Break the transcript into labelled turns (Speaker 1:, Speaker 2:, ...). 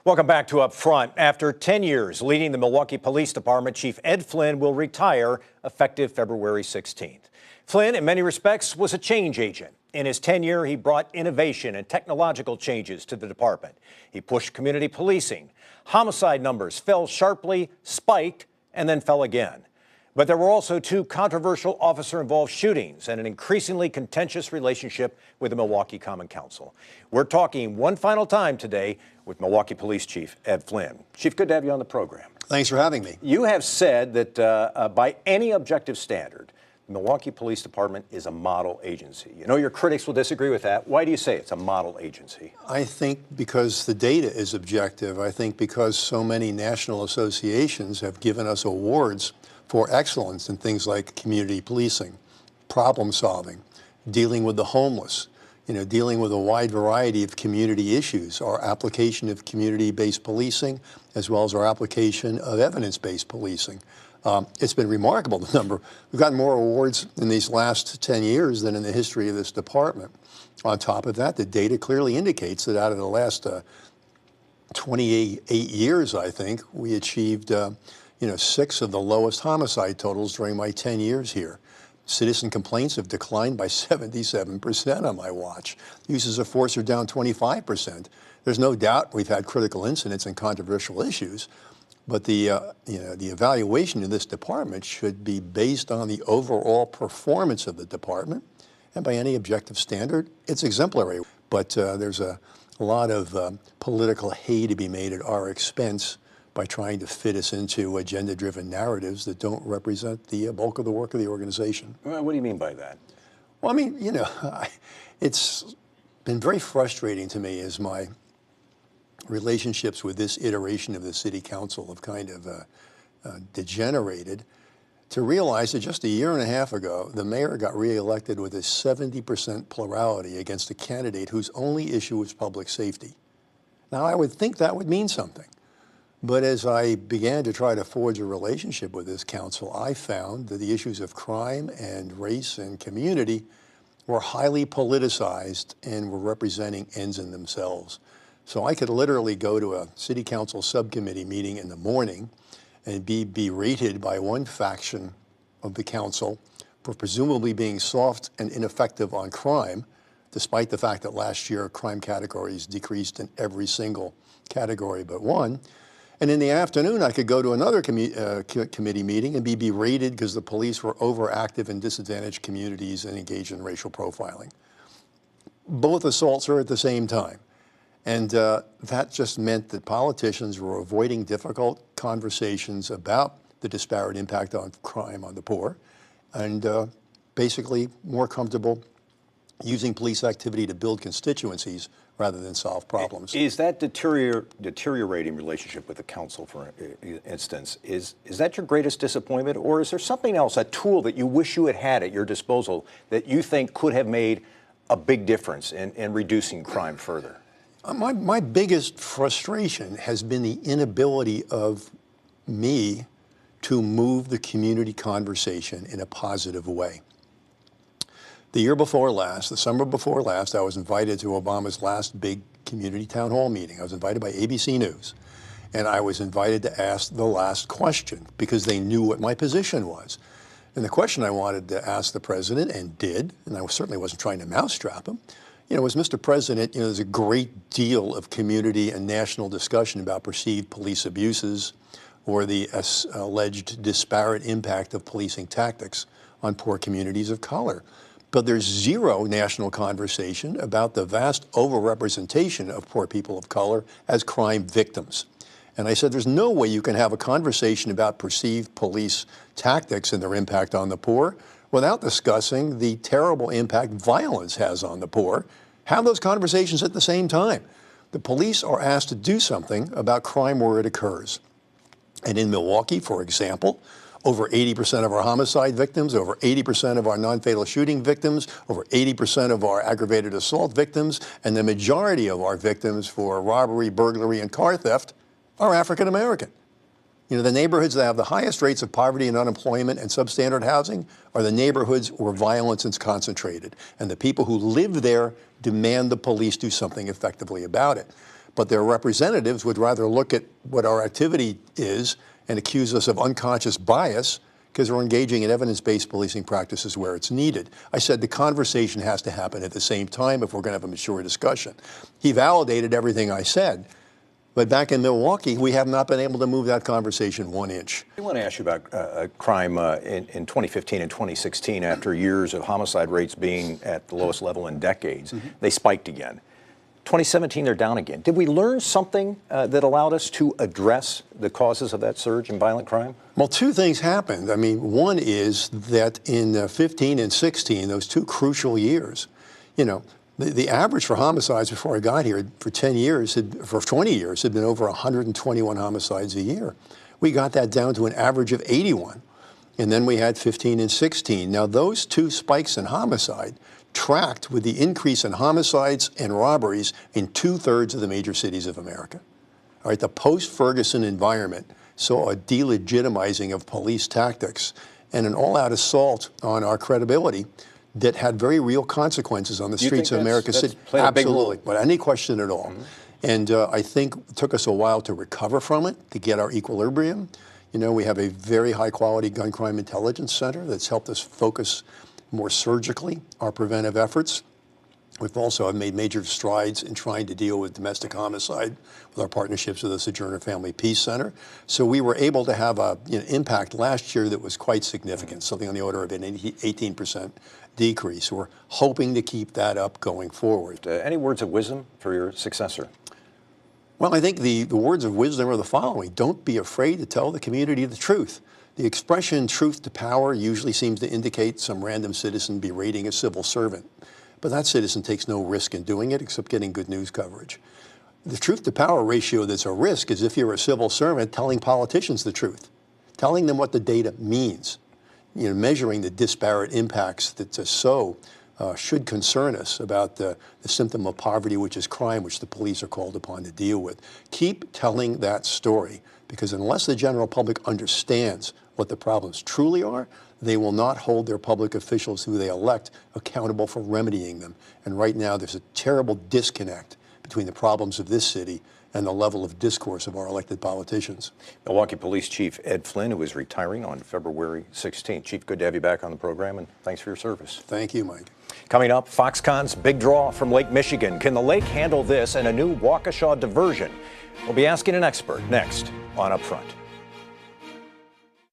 Speaker 1: Welcome back to Up Front. After 10 years leading the Milwaukee Police Department, Chief Ed Flynn will retire effective February 16th. Flynn, in many respects, was a change agent. In his tenure, he brought innovation and technological changes to the department. He pushed community policing. Homicide numbers fell sharply, spiked, and then fell again. But there were also two controversial officer-involved shootings and an increasingly contentious relationship with the Milwaukee Common Council. We're talking one final time today with Milwaukee Police Chief Ed Flynn. Chief, good to have you on the program.
Speaker 2: Thanks for having me.
Speaker 1: You have said that by any objective standard, the Milwaukee Police Department is a model agency. You know your critics will disagree with that. Why do you say it's a model agency?
Speaker 2: I think because the data is objective. I think because so many national associations have given us awards for excellence in things like community policing, problem solving, dealing with the homeless, dealing with a wide variety of community issues, our application of community-based policing, as well as our application of evidence-based policing. It's been remarkable, the number. We've gotten more awards in these last 10 years than in the history of this department. On top of that, the data clearly indicates that out of the last 28 years, I think, we achieved 6 of the lowest homicide totals during my 10 years here. Citizen complaints have declined by 77% on my watch. Uses of force are down 25%. There's no doubt we've had critical incidents and controversial issues, but the evaluation of this department should be based on the overall performance of the department, and by any objective standard, it's exemplary. But there's a lot of political hay to be made at our expense by trying to fit us into agenda-driven narratives that don't represent the bulk of the work of the organization.
Speaker 1: Well, what do you mean by that?
Speaker 2: Well, I mean, it's been very frustrating to me as my relationships with this iteration of the city council have kind of degenerated, to realize that just a year and a half ago, the mayor got reelected with a 70% plurality against a candidate whose only issue was public safety. Now, I would think that would mean something. But as I began to try to forge a relationship with this council, I found that the issues of crime and race and community were highly politicized and were representing ends in themselves. So I could literally go to a city council subcommittee meeting in the morning and be berated by one faction of the council for presumably being soft and ineffective on crime, despite the fact that last year crime categories decreased in every single category but one. And in the afternoon, I could go to another committee meeting and be berated because the police were overactive in disadvantaged communities and engaged in racial profiling. Both assaults are at the same time. And that just meant that politicians were avoiding difficult conversations about the disparate impact on crime on the poor, and basically more comfortable using police activity to build constituencies rather than solve problems.
Speaker 1: Is that deteriorating relationship with the council, for instance, is that your greatest disappointment, or is there something else, a tool that you wish you had had at your disposal that you think could have made a big difference in reducing crime further?
Speaker 2: My biggest frustration has been the inability of me to move the community conversation in a positive way. The year before last, the summer before last, I was invited to Obama's last big community town hall meeting. I was invited by ABC News, and I was invited to ask the last question because they knew what my position was. And the question I wanted to ask the president, and did, and I certainly wasn't trying to mousetrap him, was, Mr. President, there's a great deal of community and national discussion about perceived police abuses or the alleged disparate impact of policing tactics on poor communities of color. But there's zero national conversation about the vast overrepresentation of poor people of color as crime victims. And I said, there's no way you can have a conversation about perceived police tactics and their impact on the poor without discussing the terrible impact violence has on the poor. Have those conversations at the same time. The police are asked to do something about crime where it occurs. And in Milwaukee, for example, over 80% of our homicide victims, over 80% of our non-fatal shooting victims, over 80% of our aggravated assault victims, and the majority of our victims for robbery, burglary, and car theft are African American. The neighborhoods that have the highest rates of poverty and unemployment and substandard housing are the neighborhoods where violence is concentrated. And the people who live there demand the police do something effectively about it. but their representatives would rather look at what our activity is and accuse us of unconscious bias because we're engaging in evidence-based policing practices where it's needed. I said the conversation has to happen at the same time if we're going to have a mature discussion. He validated everything I said, but back in Milwaukee, we have not been able to move that conversation 1 inch.
Speaker 1: I want to ask you about crime in 2015 and 2016. After years of homicide rates being at the lowest level in decades, they spiked again. 2017, they're down again. Did we learn something that allowed us to address the causes of that surge in violent crime?
Speaker 2: Well, two things happened. I mean, one is that in 15 and 16, those two crucial years, you know, the average for homicides before I got here for 20 years had been over 121 homicides a year. We got that down to an average of 81. And then we had 15 and 16. Now, those two spikes in homicide tracked with the increase in homicides and robberies in 2/3 of the major cities of America. All right, the post-Ferguson environment saw a delegitimizing of police tactics and an all-out assault on our credibility that had very real consequences on the streets of America City. Absolutely, without any question at all. And I think it took us a while to recover from it, to get our equilibrium. You know, we have a very high-quality gun crime intelligence center that's helped us focus more surgically our preventive efforts. We've also made major strides in trying to deal with domestic homicide with our partnerships with the Sojourner Family Peace Center. So we were able to have an impact last year that was quite significant, something on the order of an 18% decrease. We're hoping to keep that up going forward.
Speaker 1: Any words of wisdom for your successor?
Speaker 2: Well, I think the words of wisdom are the following. Don't be afraid to tell the community the truth. The expression truth to power usually seems to indicate some random citizen berating a civil servant. But that citizen takes no risk in doing it except getting good news coverage. The truth to power ratio that's a risk is if you're a civil servant telling politicians the truth, telling them what the data means, measuring the disparate impacts that should concern us about the symptom of poverty, which is crime, which the police are called upon to deal with. Keep telling that story, because unless the general public understands what the problems truly are, they will not hold their public officials who they elect accountable for remedying them. And right now, there's a terrible disconnect between the problems of this city and the level of discourse of our elected politicians.
Speaker 1: Milwaukee Police Chief Ed Flynn, who is retiring on February 16th. Chief, good to have you back on the program, and thanks for your service.
Speaker 2: Thank you, Mike.
Speaker 1: Coming up, Foxconn's big draw from Lake Michigan. Can the lake handle this and a new Waukesha diversion? We'll be asking an expert next on Upfront.